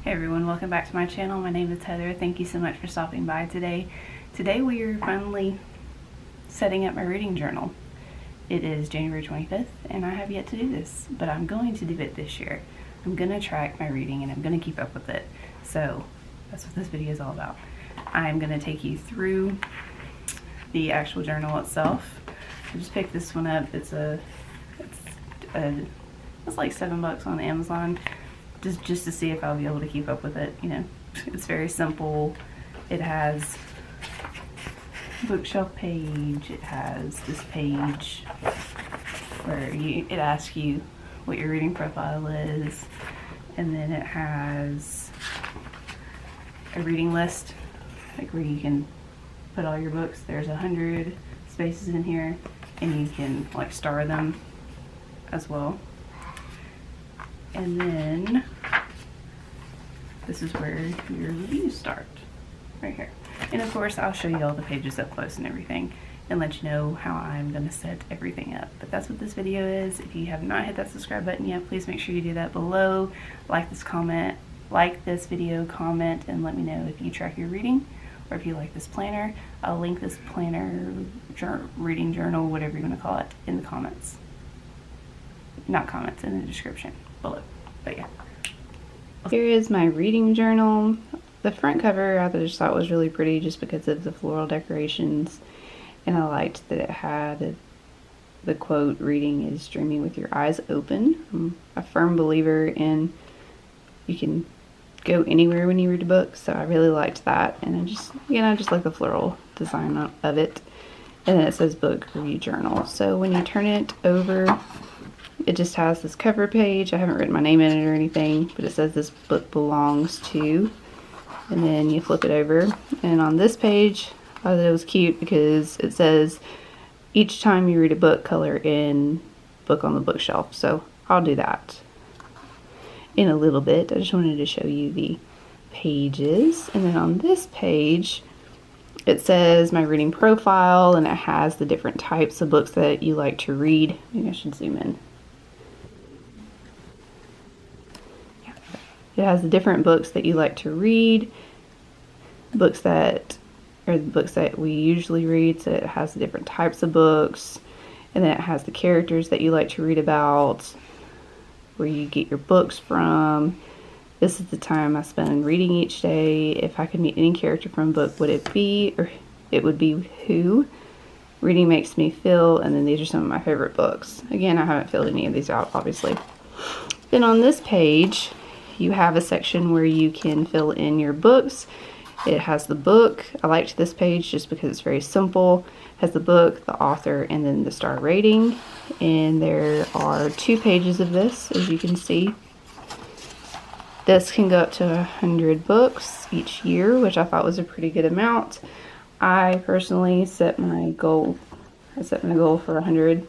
Hey everyone, welcome back to my channel. My name is Heather. Thank you so much for stopping by today. Today we are finally setting up my reading journal. It is January 25th and I have yet to do this, but I'm going to do it this year. I'm going to track my reading and I'm going to keep up with it. So that's what this video is all about. I'm going to take you through the actual journal itself. I just picked this one up. It's like $7 on Amazon. Just to see if I'll be able to keep up with it. You know, it's very simple. It has bookshelf page. It has this page where it asks you what your reading profile is, and then it has a reading list, like where you can put all your books. There's 100 spaces in here, and you can like star them as well. And then this is where your reviews start, right here. And of course I'll show you all the pages up close and everything and let you know how I'm going to set everything up. But that's what this video is. If you have not hit that subscribe button yet, please make sure you do that below. Like this video, comment, and let me know if you track your reading or if you like this planner. I'll link this planner, reading journal, whatever you want to call it, in the comments. Not comments, in the description below. But yeah. Here is my reading journal. The front cover I just thought was really pretty just because of the floral decorations, and I liked that it had the quote, "Reading is dreaming with your eyes open." I'm a firm believer in you can go anywhere when you read a book, so I really liked that, and I just like the floral design of it. And then it says book review journal. So when you turn it over, it just has this cover page. I haven't written my name in it or anything, but it says this book belongs to. And then you flip it over. And on this page, I thought it was cute because it says, each time you read a book, color in book on the bookshelf. So I'll do that in a little bit. I just wanted to show you the pages. And then on this page, it says my reading profile, and it has the different types of books that you like to read. Maybe I should zoom in. It has the different books that you like to read, books that are the books that we usually read, so it has the different types of books, and then it has the characters that you like to read about, where you get your books from. This is the time I spend reading each day. If I could meet any character from a book, would it be, or it would be who? Reading makes me feel, and then these are some of my favorite books. Again, I haven't filled any of these out, obviously. Then on this page, you have a section where you can fill in your books. It has the book. I liked this page just because it's very simple. It has the book, the author, and then the star rating. And there are 2 pages of this, as you can see. This can go up to 100 books each year, which I thought was a pretty good amount. I personally set my goal. I set my goal for 100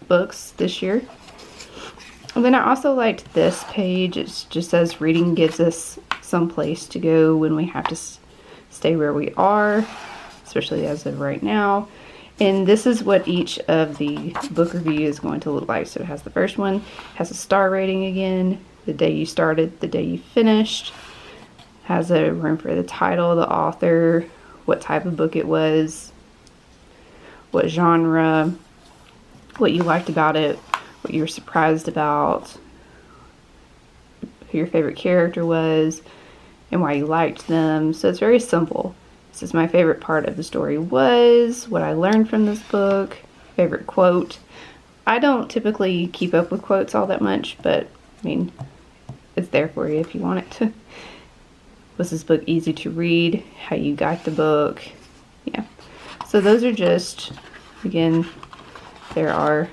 books this year. And then I also liked this page. It just says reading gives us some place to go when we have to stay where we are, especially as of right now. And this is what each of the book review is going to look like. So it has the first one, has a star rating again, the day you started, the day you finished, has a room for the title, the author, what type of book it was, what genre, what you liked about it, what you were surprised about, who your favorite character was, and why you liked them. So it's very simple. This is my favorite part of the story was, what I learned from this book, favorite quote. I don't typically keep up with quotes all that much, but I mean, it's there for you if you want it to. Was this book easy to read? How you got the book? Yeah. So those are just, again, there are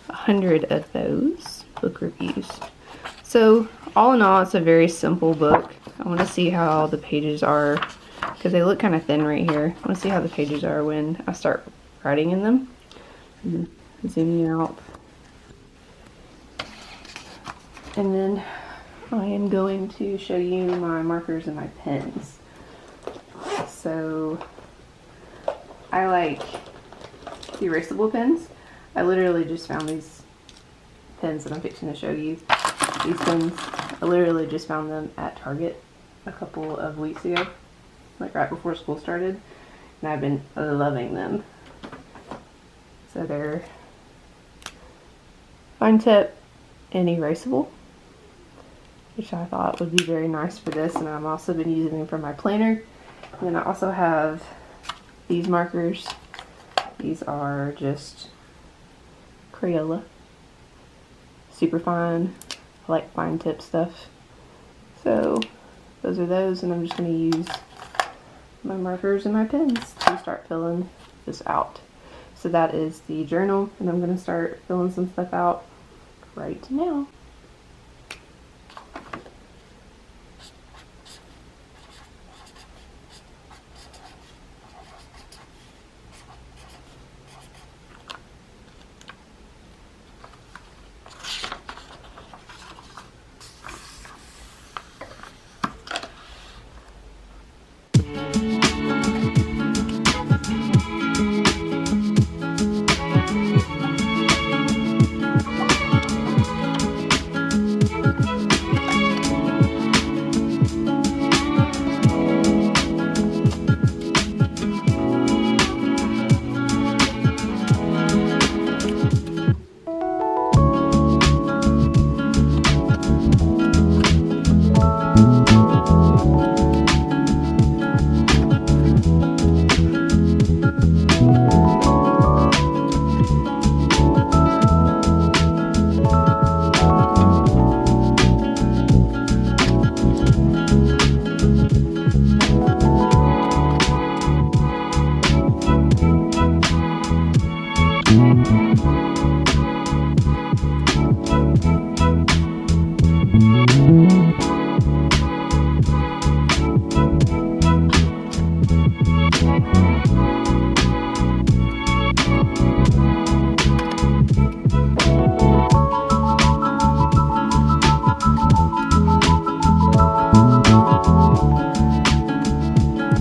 100 of those book reviews. So all in all, it's a very simple book. I want to see how the pages are, because they look kind of thin right here. I want to see how the pages are when I start writing in them. Zooming out. And then I am going to show you my markers and my pens. So I like the erasable pens. I literally just found these pens that I'm fixing to show you. These pens I literally just found them at Target a couple of weeks ago, like right before school started, and I've been loving them. So they're fine tip and erasable, which I thought would be very nice for this, and I've also been using them for my planner. And then I also have these markers. These are just Crayola, super fine. I like fine tip stuff. So those are those, and I'm just going to use my markers and my pens to start filling this out. So that is the journal, and I'm going to start filling some stuff out right now.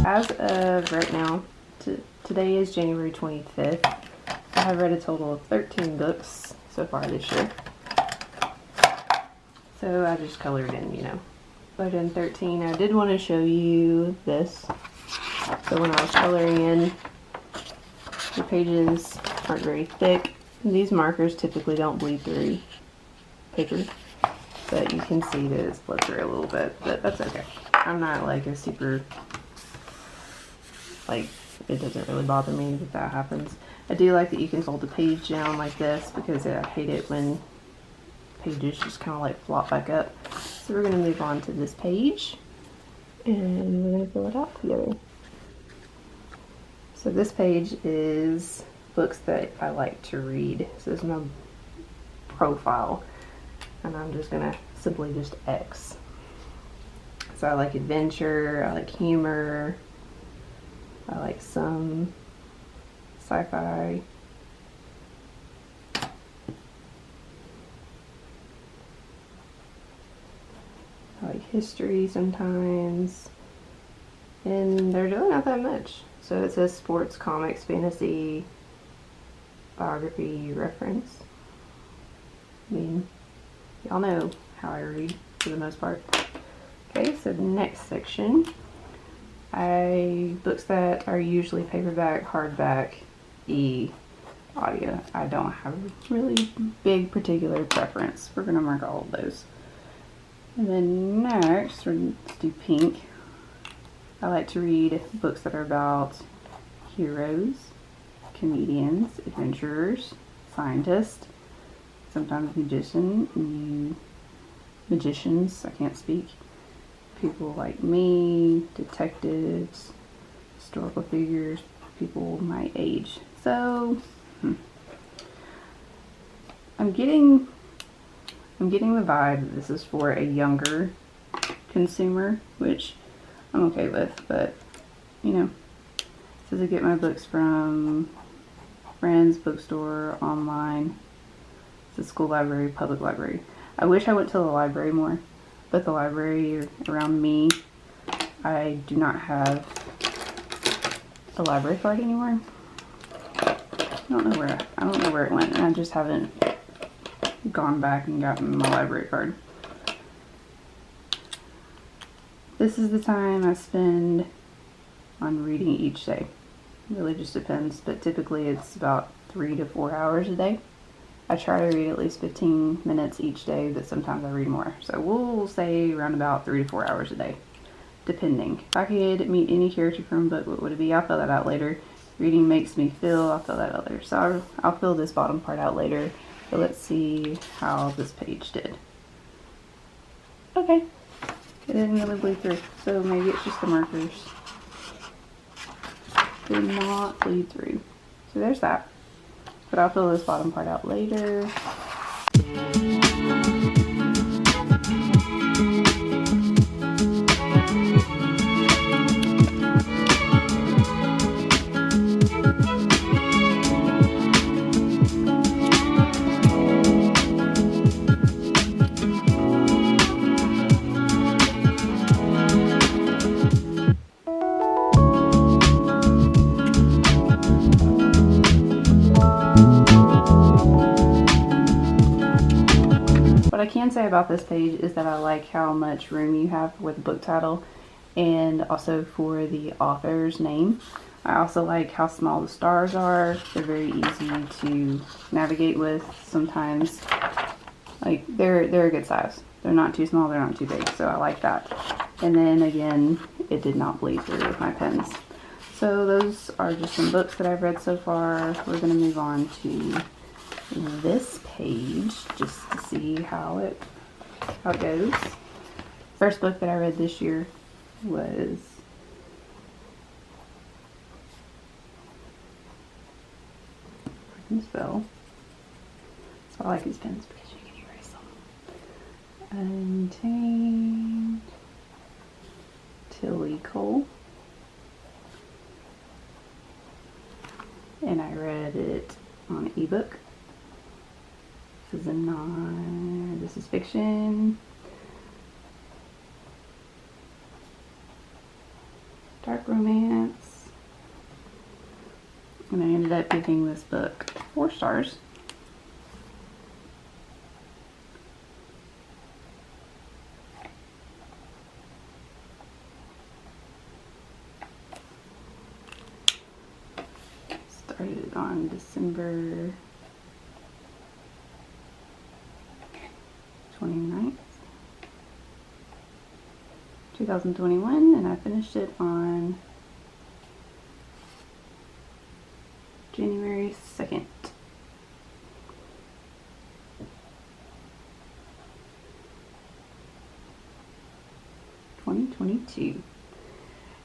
As of right now, today is January 25th. I have read a total of 13 books so far this year. So I just colored in, you know. Colored in 13. I did want to show you this. So when I was coloring in, the pages aren't very thick. These markers typically don't bleed through paper, but you can see that it's bled through a little bit, but that's okay. I'm not like a super, like, it doesn't really bother me that that happens. I do like that you can fold the page down like this, because I hate it when pages just kind of like flop back up. So we're going to move on to this page, and we're going to fill it out together. So this page is books that I like to read. So there's no profile, and I'm just going to simply just X. So I like adventure, I like humor, I like some sci-fi. I like history sometimes. And there's really not that much. So it says sports, comics, fantasy, biography, reference. I mean, y'all know how I read for the most part. Okay, so the next section, books that are usually paperback, hardback, audio. I don't have a really big particular preference. We're gonna mark all of those. And then next, let's do pink. I like to read books that are about heroes, comedians, adventurers, scientists, sometimes magicians, I can't speak, people like me, detectives, historical figures, people my age. So I'm getting the vibe that this is for a younger consumer, which I'm okay with, but you know, it says I get my books from friends, bookstore, online. It's a school library, public library. I wish I went to the library more, but the library around me, I do not have a library card anymore. I don't know where it went, and I just haven't gone back and gotten my library card. This is the time I spend on reading each day. It really just depends, but typically it's about 3 to 4 hours a day. I try to read at least 15 minutes each day, but sometimes I read more. So we'll say around about 3 to 4 hours a day, depending. If I could meet any character from a book, what would it be? I'll fill that out later. Reading makes me feel, I'll fill that out later. So I'll fill this bottom part out later. But let's see how this page did. Okay, it didn't really bleed through, so maybe it's just the markers. Did not bleed through. So there's that. But I'll fill this bottom part out later. What I can say about this page is that I like how much room you have for the book title and also for the author's name. I also like how small the stars are. They're very easy to navigate with sometimes. Like they're a good size. They're not too small, they're not too big, so I like that. And then again, it did not bleed through with my pens. So those are just some books that I've read so far. We're going to move on to this page just to see how it goes. First book that I read this year was spell. So I like these pens because you can erase them. Untamed, Tilly Cole, and I read it on ebook. This is fiction. Dark romance. And I ended up giving this book 4 stars. Started on December 29th, 2021, and I finished it on January 2nd.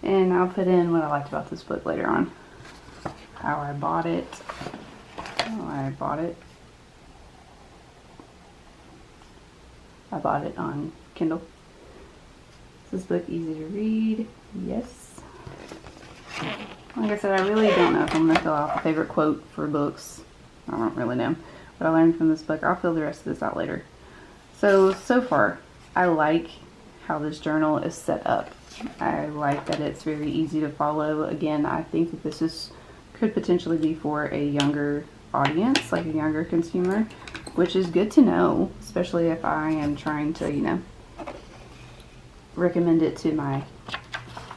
And I'll put in what I liked about this book later on. How I bought it. I bought it on Kindle. Is this book easy to read? Yes. Like I said, I really don't know if I'm going to fill out a favorite quote for books. I don't really know. What I learned from this book, I'll fill the rest of this out later. So far, I like how this journal is set up. I like that it's very easy to follow. Again, I think that this could potentially be for a younger audience, like a younger consumer, which is good to know, especially if I am trying to, recommend it to my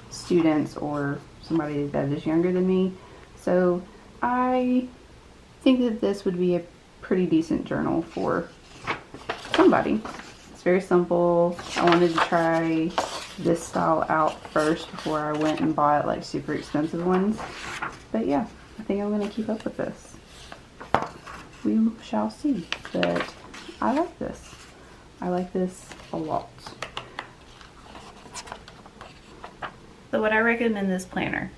students or somebody that is younger than me. So I think that this would be a pretty decent journal for somebody. It's very simple. I wanted to try this style out first before I went and bought like super expensive ones. But yeah, I think I'm going to keep up with this. We shall see. But I like this. I like this a lot. So would I recommend this planner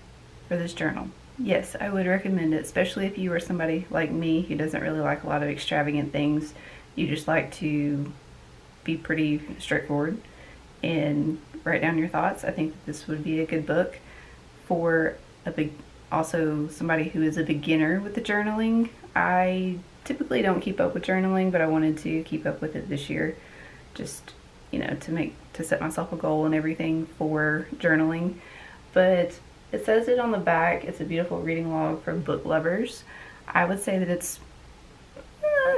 or this journal? Yes, I would recommend it, especially if you are somebody like me who doesn't really like a lot of extravagant things. You just like to be pretty straightforward and write down your thoughts. I think that this would be a good book for also somebody who is a beginner with the journaling. I typically don't keep up with journaling, but I wanted to keep up with it this year, just to set myself a goal and everything for journaling. But it says it on the back. It's a beautiful reading log for book lovers. I would say that it's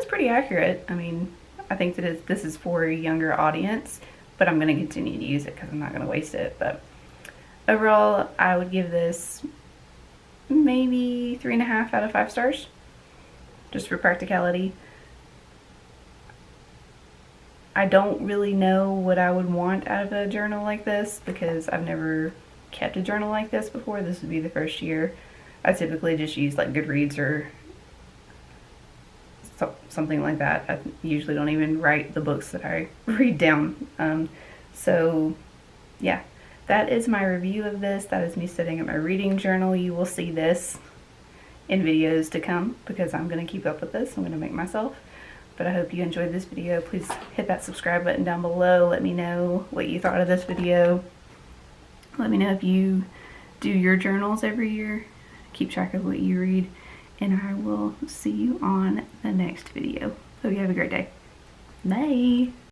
pretty accurate. I mean, I think that this is for a younger audience, but I'm going to continue to use it because I'm not going to waste it. But overall, I would give this maybe 3.5 out of 5 stars, just for practicality. I don't really know what I would want out of a journal like this because I've never kept a journal like this before. This would be the first year. I typically just use like Goodreads or something like that. I usually don't even write the books that I read down. So yeah, that is my review of this. That is me setting up my reading journal. You will see this in videos to come because I'm going to keep up with this. I'm going to make myself. But I hope you enjoyed this video. Please hit that subscribe button down below. Let me know what you thought of this video. Let me know if you do your journals every year. Keep track of what you read. And I will see you on the next video. Hope you have a great day. Bye!